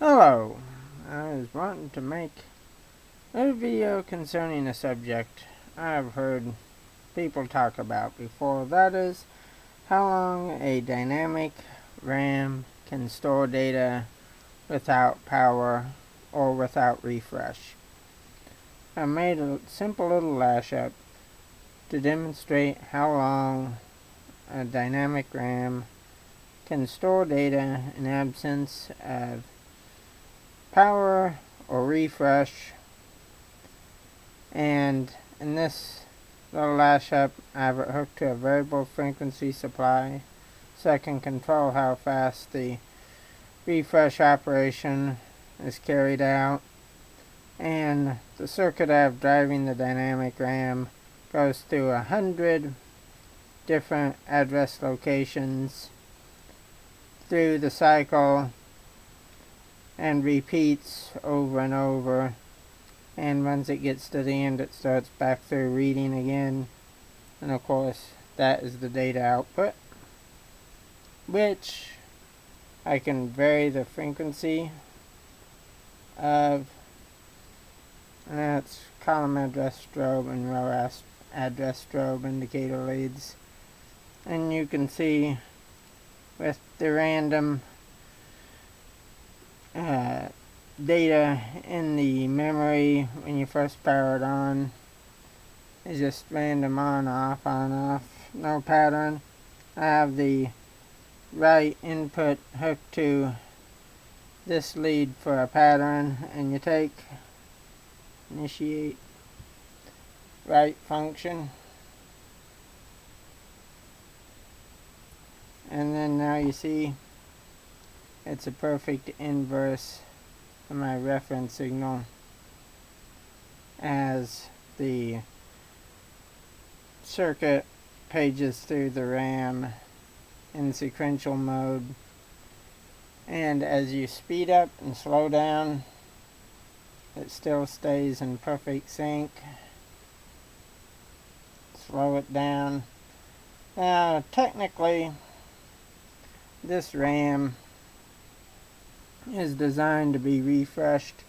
Hello, I was wanting to make a video concerning a subject I've heard people talk about before. That is, how long a dynamic RAM can store data without power or without refresh. I made a simple little lashup to demonstrate how long a dynamic RAM can store data in absence of power or refresh. And in this little lashup, I have it hooked to a variable frequency supply so I can control how fast the refresh operation is carried out. And the circuit I have driving the dynamic RAM goes through 100 different address locations through the cycle and repeats over and over, and once it gets to the end it starts back through reading again, and of course that is the data output, which I can vary the frequency of, and that's column address strobe and row address strobe indicator leads. And you can see with the random data in the memory when you first power it on is just random on off, no pattern. I have the right input hooked to this lead for a pattern, and you take initiate right function, and then now you see it's a perfect inverse of my reference signal as the circuit pages through the RAM in sequential mode. And as you speed up and slow down, it still stays in perfect sync. Slow it down. Now, technically, this RAM is designed to be refreshed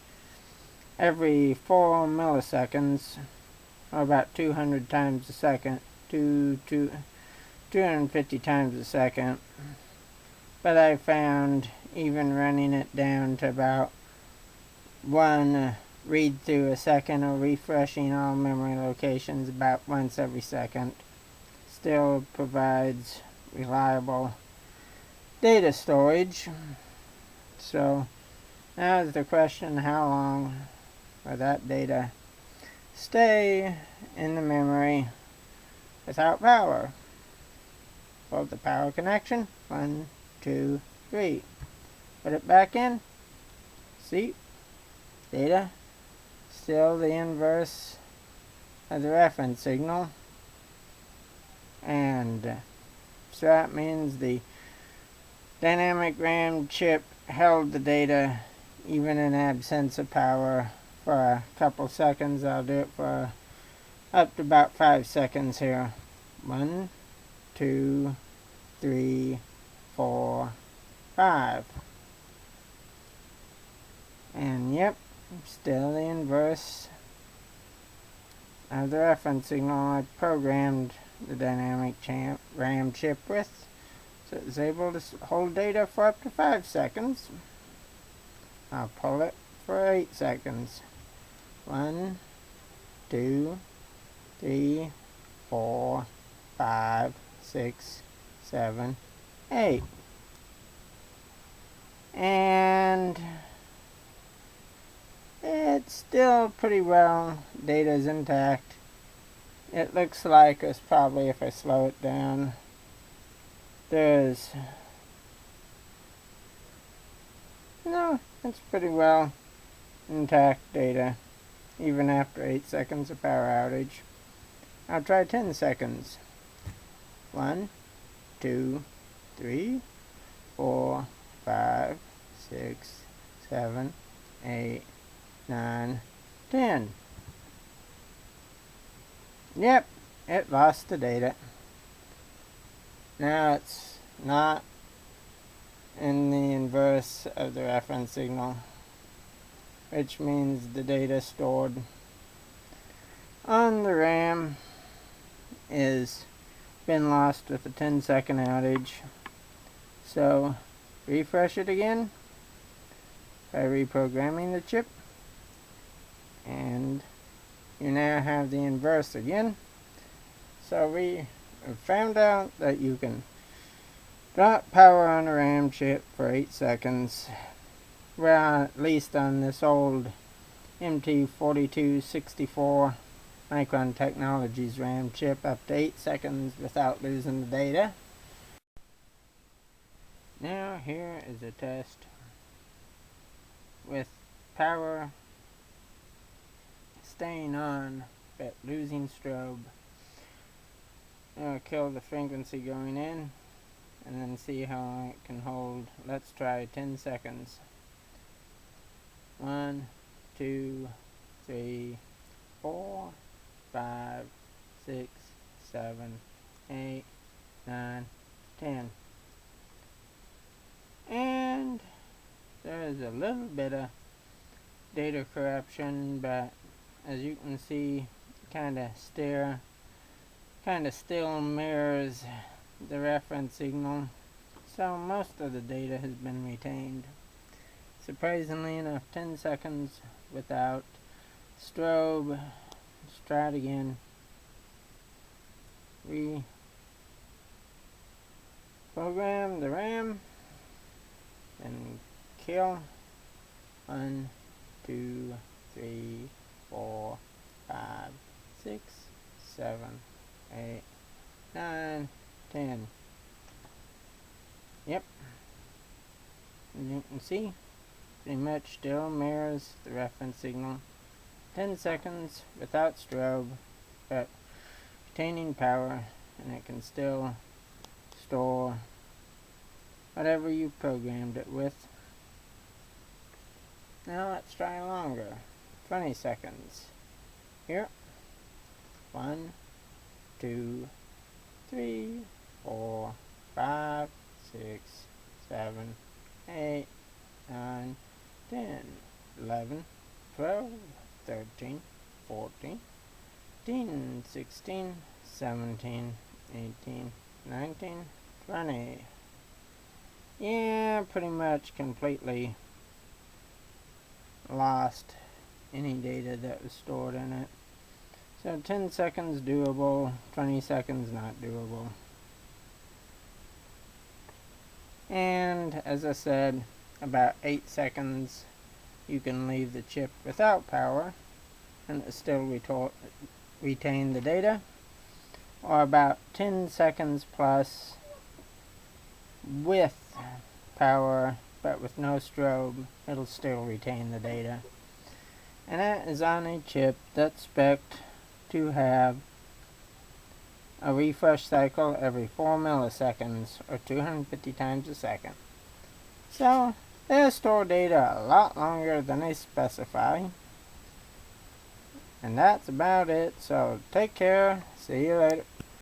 every 4 milliseconds, or about 200 times a second, 250 times a second. But I found even running it down to about 1 read through a second, or refreshing all memory locations about once every second, still provides reliable data storage. So now is the question, how long will that data stay in the memory without power? Hold the power connection, 1, 2, 3. Put it back in. See? Data still the inverse of the reference signal. And so that means the dynamic RAM chip held the data even in absence of power for a couple seconds. I'll do it for up to about 5 seconds here. 1, 2, 3, 4, 5. And yep, still the inverse of the reference signal I programmed the dynamic RAM chip with. So it's able to hold data for up to 5 seconds. I'll pull it for 8 seconds. 1, 2, 3, 4, 5, 6, 7, 8. And it's still pretty well, data's intact. It looks like it's probably, if I slow it down, it's pretty well intact data, even after 8 seconds of power outage. I'll try 10 seconds. 1, 2, 3, 4, 5, 6, 7, 8, 9, 10. Yep, it lost the data. Now it's not in the inverse of the reference signal, which means the data stored on the RAM is been lost with a 10-second outage. So refresh it again by reprogramming the chip, and you now have the inverse again. So we have found out that you can drop power on a RAM chip for 8 seconds. Well, at least on this old MT4264 Micron Technologies RAM chip, up to 8 seconds without losing the data. Now here is a test with power staying on but losing strobe. I'll kill the frequency going in and then see how long it can hold. Let's try 10 seconds. 1, 2, 3, 4, 5, 6, 7, 8, 9, 10. And there's a little bit of data corruption, but as you can see, kind of still mirrors the reference signal, so most of the data has been retained. Surprisingly enough, 10 seconds without strobe. Let's try it again. Reprogram the RAM and kill. 1, 2, 3, 4, 5, 6, 7, 8, 9, 10. Yep. As you can see, pretty much still mirrors the reference signal. 10 seconds without strobe, but retaining power, and it can still store whatever you programmed it with. Now let's try longer. 20 seconds. Here. 1, 2, 3, 4, 5, 6, 7, 8, 9, 10, 11, 12, 13, 14, 15, 16, 17, 18, 19, 20. Yeah, pretty much completely lost any data that was stored in it. So 10 seconds doable, 20 seconds not doable. And as I said, about 8 seconds you can leave the chip without power and it still retain the data, or about 10 seconds plus with power but with no strobe, it'll still retain the data. And that is on a chip that's spec'd to have a refresh cycle every 4 milliseconds or 250 times a second. So they'll store data a lot longer than they specify. And that's about it. So take care. See you later.